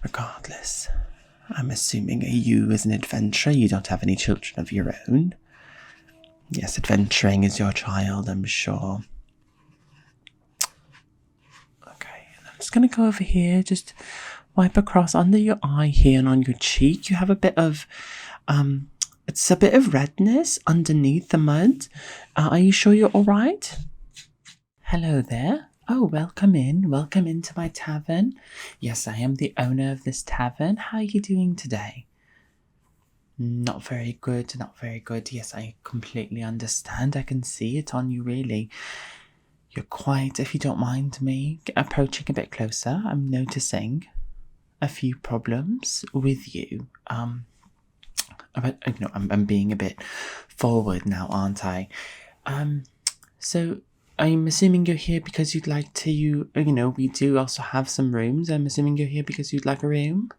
Regardless, I'm assuming you as an adventurer, you don't have any children of your own. Yes, adventuring is your child, I'm sure. Okay, and I'm just going to go over here, just wipe across under your eye here and on your cheek. You have a bit of, it's a bit of redness underneath the mud. Are you sure you're all right? Hello there. Oh, welcome in. Welcome into my tavern. Yes, I am the owner of this tavern. How are you doing today? Not very good, not very good. Yes, I completely understand. I can see it on you, really. You're quite, if you don't mind me approaching a bit closer, I'm noticing a few problems with you. I'm being a bit forward now, aren't I? So I'm assuming you're here because you'd like to, we do also have some rooms. I'm assuming you're here because you'd like a room?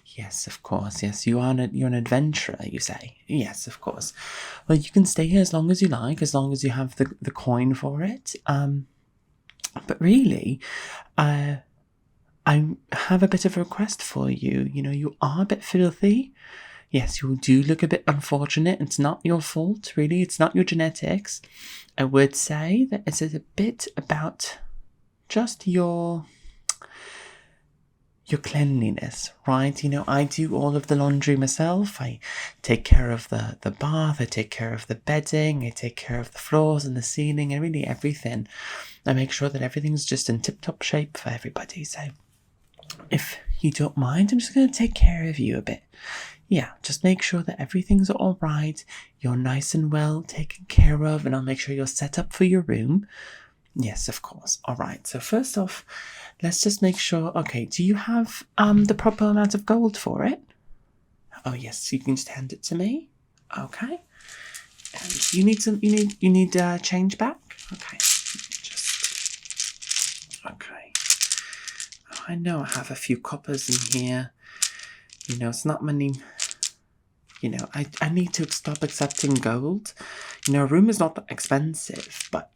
Yes, of course. Yes, you're an adventurer, you say? Yes, of course. Well, you can stay here as long as you like, as long as you have the coin for it. But really, I have a bit of a request for you. You are a bit filthy. Yes, you do look a bit unfortunate. It's not your fault, really. It's not your genetics. I would say that it's a bit about just your cleanliness, right? I do all of the laundry myself. I take care of the bath. I take care of the bedding. I take care of the floors and the ceiling and really everything. I make sure that everything's just in tip-top shape for everybody. So if you don't mind, I'm just going to take care of you a bit. Yeah, just make sure that everything's all right, you're nice and well taken care of, and I'll make sure you're set up for your room. Yes, of course. All right, so first off, let's just make sure, okay, do you have the proper amount of gold for it? Oh, yes, you can just hand it to me. Okay. And you need change back? Okay. Okay. Oh, I know I have a few coppers in here. It's not many. I need to stop accepting gold. A room is not that expensive, but,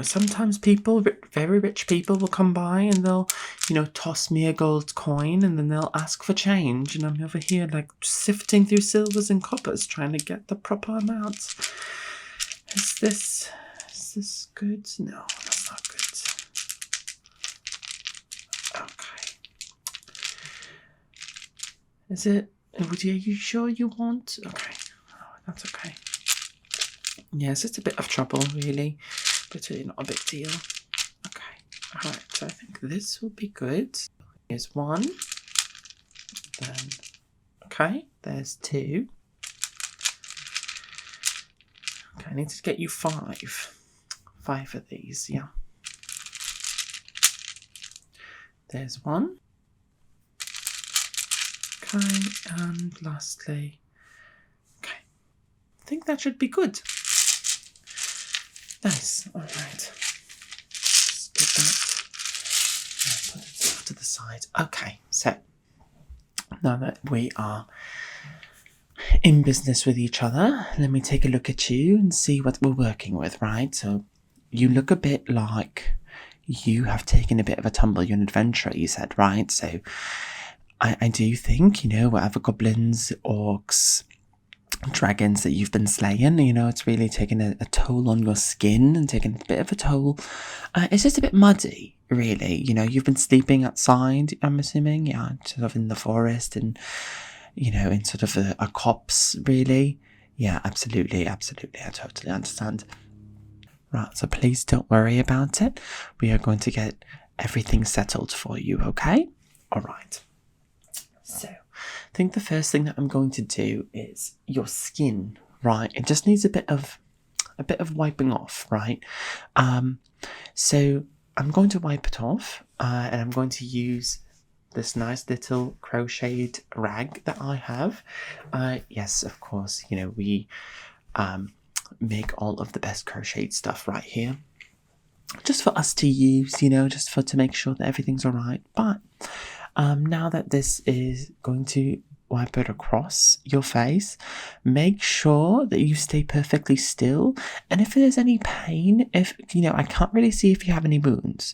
sometimes people, very rich people will come by and they'll, toss me a gold coin and then they'll ask for change. And I'm over here, sifting through silvers and coppers trying to get the proper amount. Is this good? No, that's not good. Okay. Is it? Are you sure you want? Okay, that's okay. Yes, it's a bit of trouble, really, but really not a big deal. Okay, alright, so I think this will be good. Here's one. Then, okay, there's two. Okay, I need to get you 5. 5 of these, yeah. There's one. Okay, and lastly, okay, I think that should be good. Nice, alright. Just get that. I'll put it off to the side. Okay, so now that we are in business with each other, let me take a look at you and see what we're working with, right? So you look a bit like you have taken a bit of a tumble. You're an adventurer, you said, right? So I do think, whatever goblins, orcs, dragons that you've been slaying, it's really taken a toll on your skin and taken a bit of a toll. It's just a bit muddy, really. You've been sleeping outside, I'm assuming, yeah, sort of in the forest and, in sort of a copse, really. Yeah, absolutely, I totally understand. Right, so please don't worry about it. We are going to get everything settled for you, okay? All right. So, I think the first thing that I'm going to do is your skin, right? It just needs a bit of wiping off, right? So I'm going to wipe it off, and I'm going to use this nice little crocheted rag that I have. Yes, of course, we make all of the best crocheted stuff right here, just for us to use, just to make sure that everything's all right. But now that this is going to wipe it across your face. Make sure that you stay perfectly still. And if there's any pain, I can't really see if you have any wounds.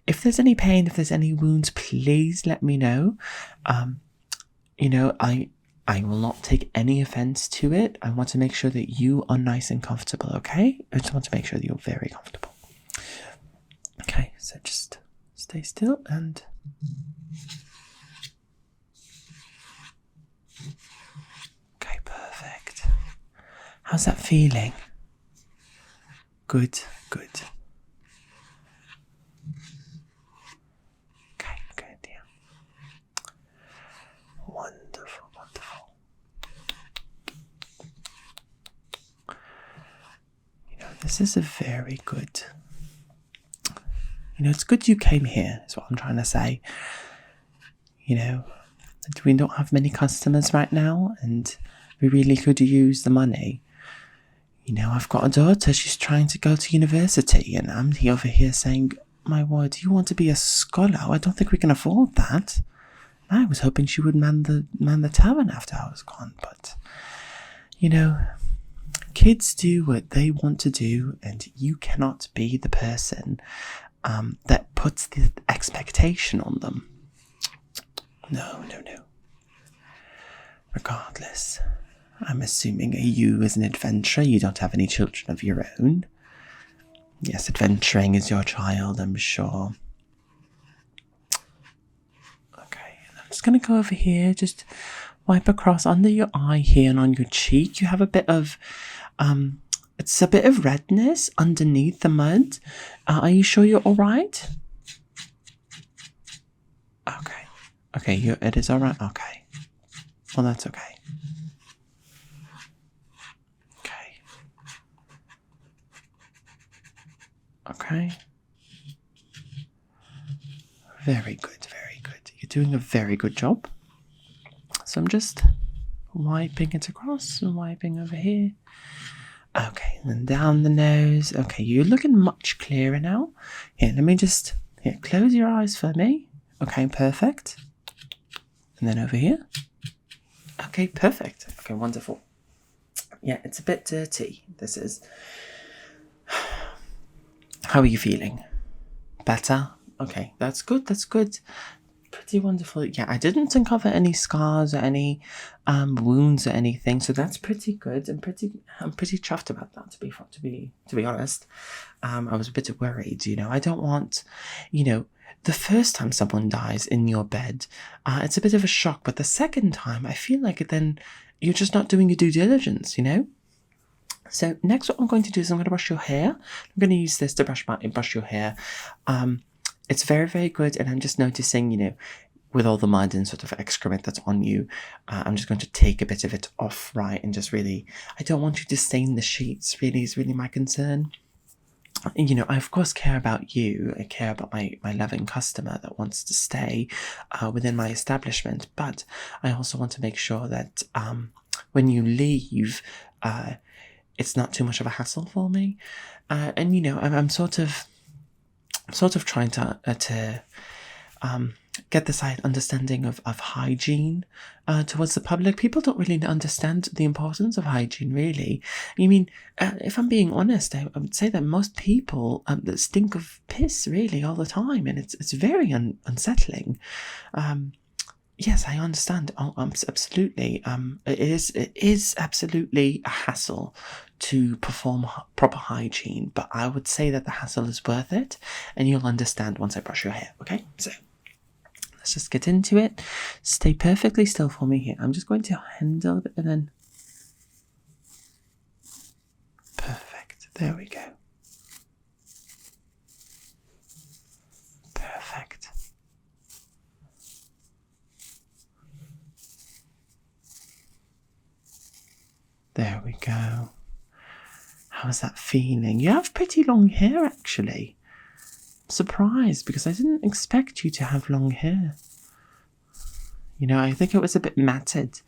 If there's any pain, if there's any wounds, please let me know. I will not take any offense to it. I want to make sure that you are nice and comfortable, okay? I just want to make sure that you're very comfortable. Okay, so just stay still and... Okay, perfect. How's that feeling? Good. Okay, good, yeah. Wonderful. This is a very good... it's good you came here, is what I'm trying to say. We don't have many customers right now, and we really could use the money. I've got a daughter, she's trying to go to university, and I'm over here saying, my word, you want to be a scholar? I don't think we can afford that. I was hoping she would man the tavern after I was gone, but, kids do what they want to do, and you cannot be the person that puts the expectation on them. No. Regardless, I'm assuming you as an adventurer, you don't have any children of your own. Yes, adventuring is your child, I'm sure. Okay, and I'm just going to go over here, just wipe across under your eye here and on your cheek. You have a bit of, it's a bit of redness underneath the mud. Are you sure you're all right? Okay, it is all right? Okay. Well, that's okay. Okay. Very good. You're doing a very good job. So I'm just wiping it across and wiping over here. Okay, and then down the nose. Okay, you're looking much clearer now. Here, let me just... Here, close your eyes for me. Okay, perfect. And then over here. Okay, perfect. Okay, wonderful. Yeah, it's a bit dirty. This is... How are you feeling? Better? Okay, that's good. Pretty wonderful. Yeah, I didn't uncover any scars or any wounds or anything, so that's pretty good. I'm pretty chuffed about that, to be honest. I was a bit worried, I don't want, the first time someone dies in your bed, it's a bit of a shock, but the second time I feel like then you're just not doing your due diligence, So next what I'm going to do is I'm going to brush your hair. I'm going to use this to brush your hair. It's very, very good, and I'm just noticing, with all the mud and sort of excrement that's on you, I'm just going to take a bit of it off, right, and just really, I don't want you to stain the sheets, really, is really my concern. I of course care about you, I care about my loving customer that wants to stay within my establishment, but I also want to make sure that when you leave, it's not too much of a hassle for me, and I'm sort of trying to get this understanding of hygiene towards the public. People don't really understand the importance of hygiene, really. If I'm being honest, I would say that most people that stink of piss really all the time, and it's very unsettling. Yes, I understand. Absolutely. It is absolutely a hassle to perform proper hygiene, but I would say that the hassle is worth it, and you'll understand once I brush your hair, okay? So, let's just get into it. Stay perfectly still for me here. I'm just going to handle it and then... Perfect. There we go. Perfect. There we go. How's that feeling? You have pretty long hair, actually. I'm surprised, because I didn't expect you to have long hair. I think it was a bit matted.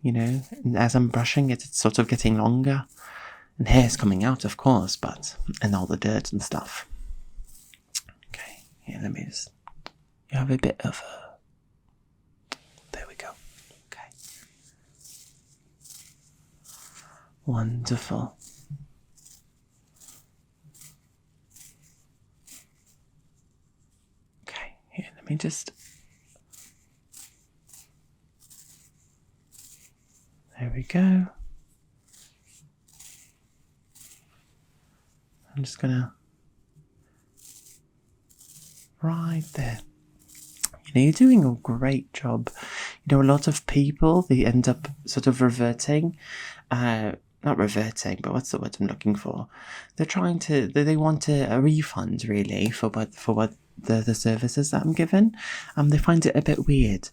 And as I'm brushing it, it's sort of getting longer. And hair's coming out, of course, and all the dirt and stuff. Okay, here, let me just... You have a bit of a... There we go. Okay. Wonderful. Okay, here, let me just... There we go. I'm just gonna... Right there. You're doing a great job. A lot of people, they end up sort of reverting. Not reverting, but what's the word I'm looking for? They're trying to... They want a refund, really, for what the services that I'm given. They find it a bit weird.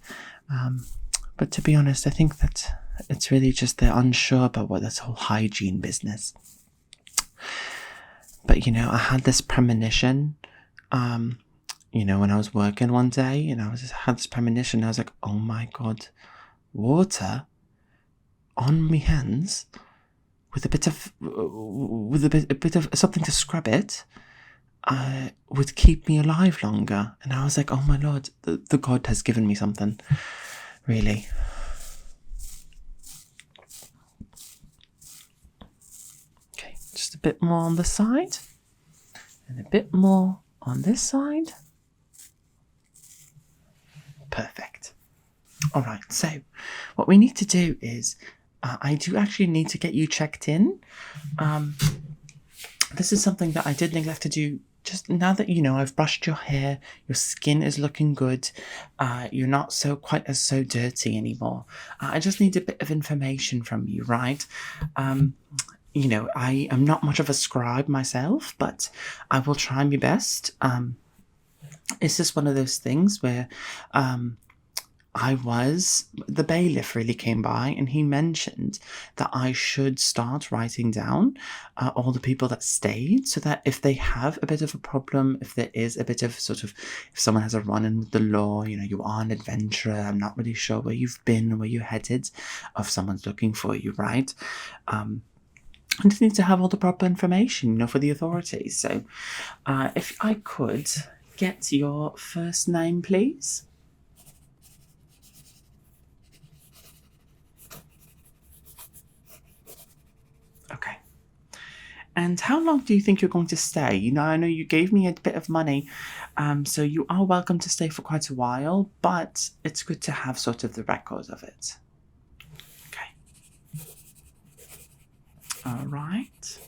But to be honest, I think that it's really just they're unsure about what this whole hygiene business. But, I had this premonition, when I was working one day, and had this premonition. I was like, oh my God, water on my hands with a bit of something to scrub it would keep me alive longer. And I was like, oh my Lord, the God has given me something, really. Okay, just a bit more on the side and a bit more on this side. Perfect. All right, so what we need to do is I do actually need to get you checked in. This is something that I did neglect to do. Just now that I've brushed your hair, your skin is looking good, you're not quite so dirty anymore. I just need a bit of information from you, right? I am not much of a scribe myself, but I will try my best. It's just one of those things where the bailiff really came by and he mentioned that I should start writing down all the people that stayed, so that if they have a bit of a problem, if there is a bit of if someone has a run-in with the law, you are an adventurer, I'm not really sure where you've been, where you're headed, or if someone's looking for you, right? I just need to have all the proper information, for the authorities. So if I could get your first name, please. Okay. And how long do you think you're going to stay? I know you gave me a bit of money, so you are welcome to stay for quite a while, but it's good to have sort of the record of it. Okay. All right.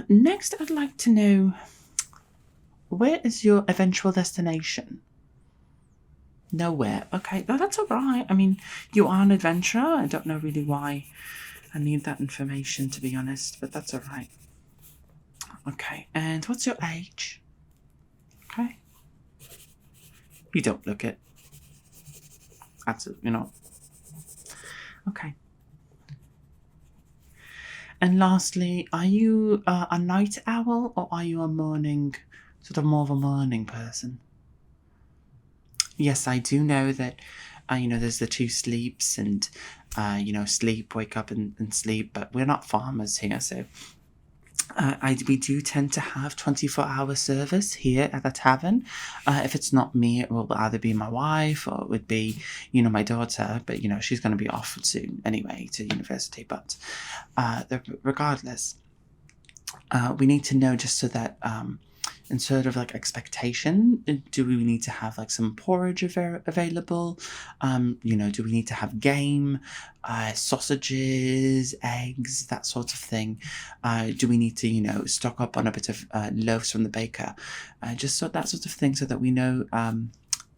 Next, I'd like to know, where is your eventual destination? Nowhere. Okay, no, that's all right. I mean, you are an adventurer. I don't know really why I need that information, to be honest, but that's all right. Okay, and what's your age? Okay. You don't look it. Absolutely not. Okay. And lastly, are you a night owl, or are you more of a morning person? Yes, I do know that, there's the two sleeps and, sleep, wake up and sleep, but we're not farmers here, so we do tend to have 24-hour service here at the tavern. If it's not me, it will either be my wife or it would be, my daughter, but, she's going to be off soon anyway to university, but regardless, we need to know just so that... in sort of like expectation, do we need to have like some porridge available? Do we need to have game, sausages, eggs, that sort of thing? Do we need to, stock up on a bit of loaves from the baker? Just that sort of thing, so that we know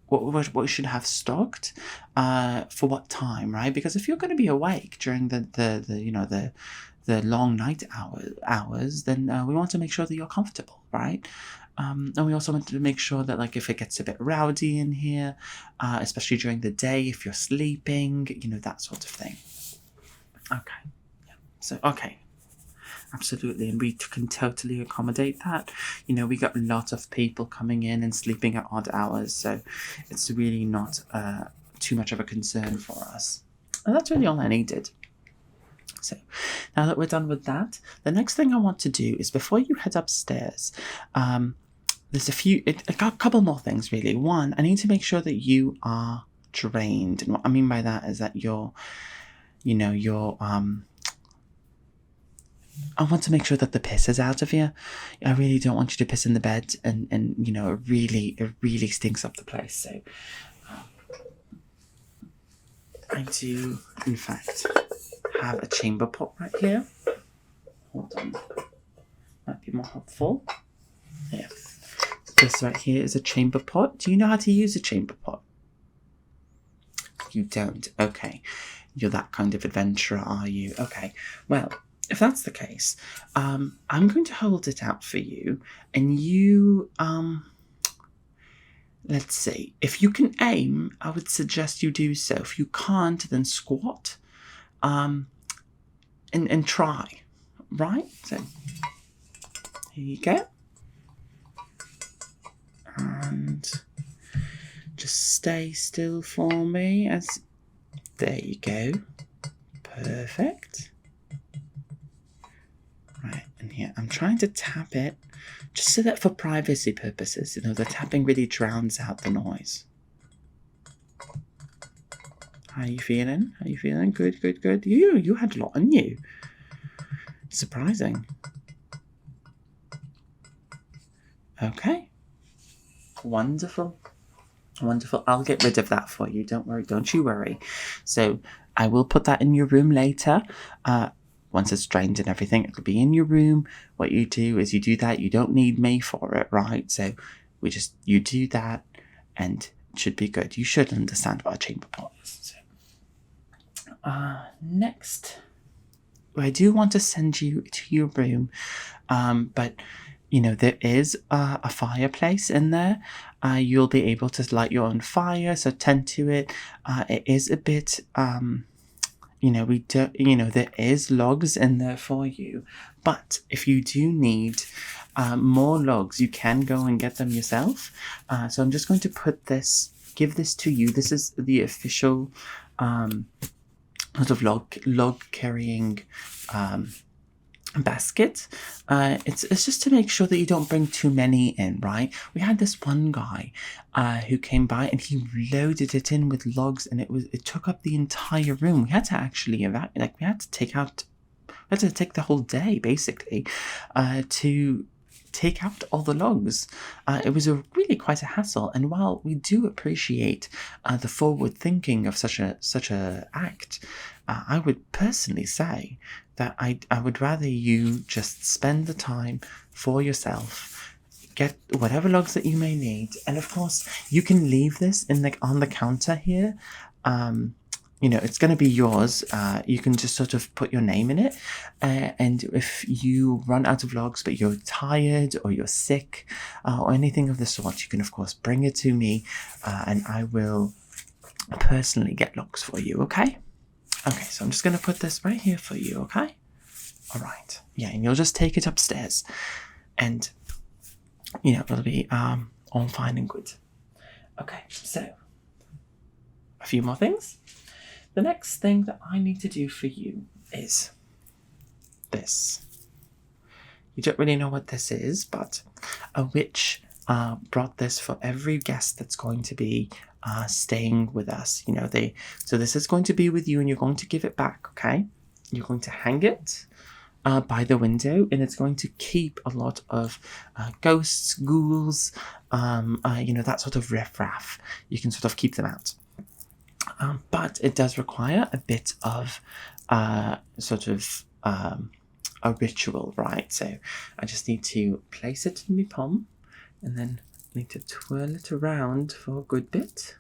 what we should have stocked for what time, right? Because if you're going to be awake during the long night hours, then we want to make sure that you're comfortable, right? And we also want to make sure that, like, if it gets a bit rowdy in here, especially during the day, if you're sleeping, that sort of thing. Okay. Yeah. So, okay. Absolutely. And we can totally accommodate that. We got lots of people coming in and sleeping at odd hours, so it's really not too much of a concern for us. And that's really all I needed. So now that we're done with that, the next thing I want to do is, before you head upstairs, there's a couple more things really. One, I need to make sure that you are drained, and what I mean by that is that you're I want to make sure that the piss is out of here. I really don't want you to piss in the bed, and it really stinks up the place. So I do, in fact, have a chamber pot right here. Hold on, might be more helpful. Yeah, this right here is a chamber pot. Do you know how to use a chamber pot? You don't. Okay, you're that kind of adventurer, are you? Okay, well. If that's the case, I'm going to hold it out for you, and you, let's see. If you can aim, I would suggest you do so. If you can't, then squat, and try, right? So, here you go. And just stay still for me there you go. Perfect. Right, and here, I'm trying to tap it, just so that for privacy purposes, the tapping really drowns out the noise. How are you feeling? Good, good, good. You had a lot on you. Surprising. Okay. Wonderful. Wonderful. I'll get rid of that for you. Don't you worry. So, I will put that in your room later. Once it's drained and everything, it'll be in your room. What you do is you do that. You don't need me for it, right? So you do that and it should be good. You should understand what a chamber pot is. So, next, I do want to send you to your room, but there is a fireplace in there. You'll be able to light your own fire, so tend to it. It is a bit... there is logs in there for you, but if you do need more logs, you can go and get them yourself. So I'm just going to give this to you. This is the official sort of log carrying basket. It's just to make sure that you don't bring too many in, right? We had this one guy who came by and he loaded it in with logs, and it took up the entire room. We had to actually we had to take the whole day basically to take out all the logs. It was really quite a hassle, and while we do appreciate the forward thinking of such a act, I would personally say that I would rather you just spend the time for yourself, get whatever logs that you may need, and of course you can leave this on the counter here. It's going to be yours. You can just sort of put your name in it, and if you run out of logs but you're tired or you're sick or anything of the sort, you can of course bring it to me, and I will personally get logs for you. Okay, so I'm just going to put this right here for you. Okay, all right. Yeah, and you'll just take it upstairs, and it'll be all fine and good. Okay, so a few more things. The next thing that I need to do for you is this. You don't really know what this is, but a witch brought this for every guest that's going to be staying with us. So this is going to be with you, and you're going to give it back, okay? You're going to hang it by the window, and it's going to keep a lot of ghosts, ghouls, that sort of riffraff. You can sort of keep them out. But it does require a bit of a ritual, right? So I just need to place it in my palm, and then need to twirl it around for a good bit.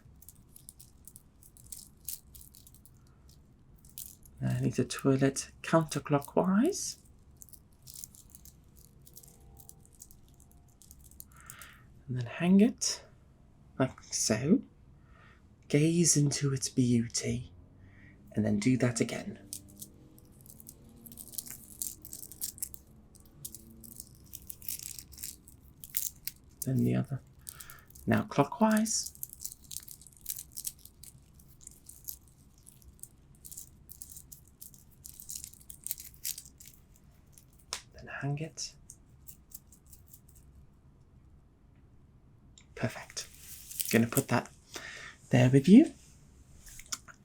I need to twirl it counterclockwise. And then hang it like so. Gaze into its beauty, and then do that again. Then the other. Now clockwise. Then hang it. Perfect. I'm going to put that there with you,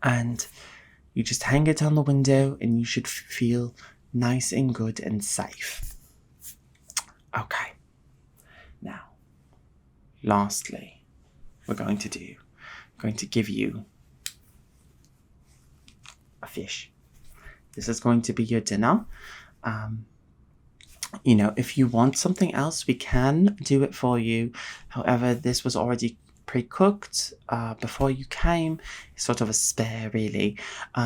and you just hang it on the window, and you should feel nice and good and safe. Okay. Now, lastly, we're going to give you a fish. This is going to be your dinner. If you want something else, we can do it for you. However, this was already pre-cooked before you came. It's sort of a spare, really.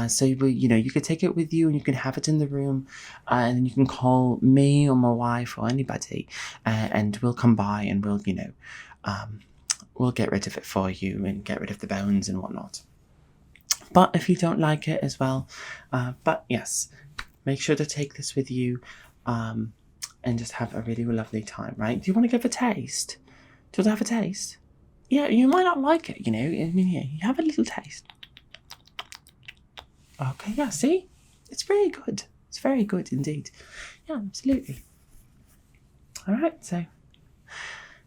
So you could take it with you, and you can have it in the room, and you can call me or my wife or anybody, and we'll come by and we'll get rid of it for you and get rid of the bones and whatnot. But if you don't like it as well, but yes, make sure to take this with you, and just have a really lovely time, right? Do you want to give a taste? Do you want to have a taste? Yeah, you might not like it, I mean, yeah, you have a little taste. Okay, yeah, see? It's very good. It's very good indeed. Yeah, absolutely. All right, so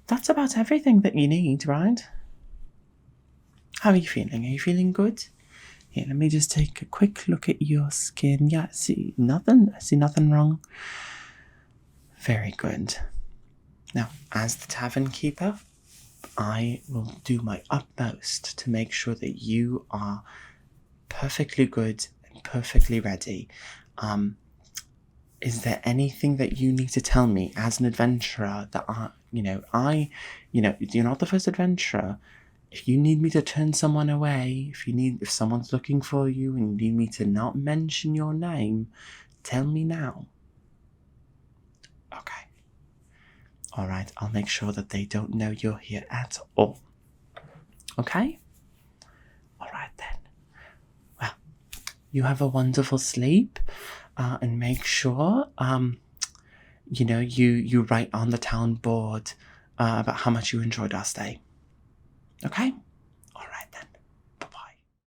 that's about everything that you need, right? How are you feeling? Are you feeling good? Here, let me just take a quick look at your skin. Yeah, I see nothing wrong. Very good. Now, as the tavern keeper, I will do my utmost to make sure that you are perfectly good and perfectly ready. Is there anything that you need to tell me as an adventurer that you're not the first adventurer? If you need me to turn someone away, if someone's looking for you and you need me to not mention your name, tell me now. Okay. All right, I'll make sure that they don't know you're here at all. Okay? All right then. Well, you have a wonderful sleep, and make sure, you write on the town board about how much you enjoyed our stay. Okay?